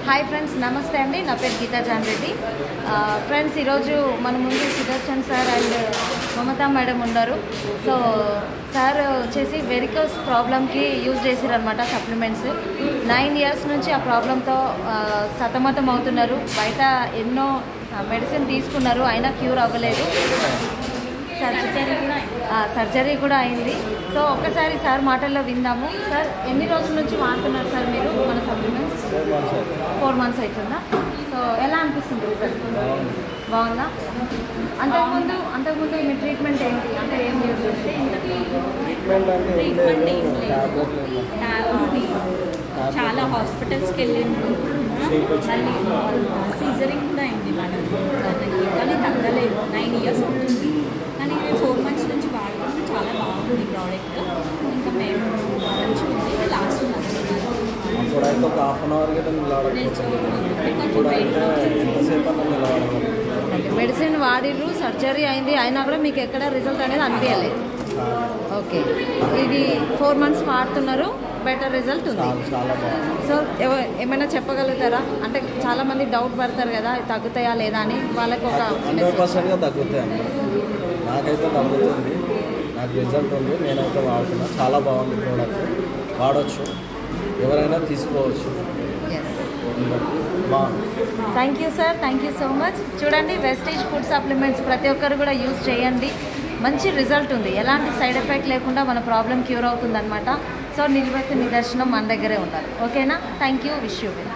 Hi friends, నమస్తే అండి. నా పేరు గీతా జాన్ రెడ్డి. ఫ్రెండ్స్, ఈరోజు మన ముందు Sudarshan sir and Mamata madam ఉన్నారు. సో సార్ వచ్చేసి వెరికోస్ ప్రాబ్లమ్కి యూజ్ చేసిరనమాట సప్లిమెంట్స్. 9 years నుంచి ఆ ప్రాబ్లంతో సతమతం అవుతున్నారు. బయట ఎన్నో మెడిసిన్ తీసుకున్నారు, అయినా క్యూర్ అవ్వలేదు. సర్జరీ కూడా అయింది. సో ఒక్కసారి సార్ మాటల్లో విందాము. సార్, ఎన్ని రోజుల నుంచి వాడుతున్నారు సార్ మీరు మన సప్లిమెంట్స్? 4 months అవుతుందా? సో ఎలా అనిపిస్తుంది సార్? బాగుందా? అంతకుముందు మీ ట్రీట్మెంట్ ఏంటి, అంటే ఏం యూజ్ చేస్తే? చాలా హాస్పిటల్స్కి వెళ్ళింది, మళ్ళీ సీజరింగ్ కూడా అయింది మేడం, కానీ తగ్గలేదు. 9 years అవుతుంది, కానీ 4 months నుంచి వాడుతుంది. చాలా బాగుంది ప్రోడక్ట్. ఇంకా మేము మంచిగా లాస్ట్ మెడిసిన్ వాడిర్రు, సర్జరీ అయింది, అయినా కూడా మీకు ఎక్కడ రిజల్ట్ అనేది అనిపించలేదు. ఓకే, ఇది 4 months వాడుతున్నారు, బెటర్ రిజల్ట్ ఉంది. సో ఏమైనా చెప్పగలుగుతారా? అంటే చాలామంది డౌట్ పడతారు కదా, తగ్గుతాయా లేదా అని. వాళ్ళకి ఒక 100% తగ్గుతాయి. నాకైతే తగ్గుతుంది, నాకు రిజల్ట్ ఉంది, నేనైతే వాడుతున్నా. చాలా బాగుంది ప్రోడక్ట్, వాడచ్చు, ఎవరైనా తీసుకోవచ్చు. Thank you sir, thank you so much. చూడండి, వెస్టేజ్ ఫుడ్ సప్లిమెంట్స్ ప్రతి ఒక్కరు కూడా యూజ్ చేయండి. మంచి రిజల్ట్ ఉంది, ఎలాంటి సైడ్ ఎఫెక్ట్ లేకుండా మన ప్రాబ్లం క్యూర్ అవుతుంది అనమాట. సో నిలబెట్టి నిదర్శనం మన దగ్గరే ఉండాలి. ఓకేనా? Thank you, wish you well.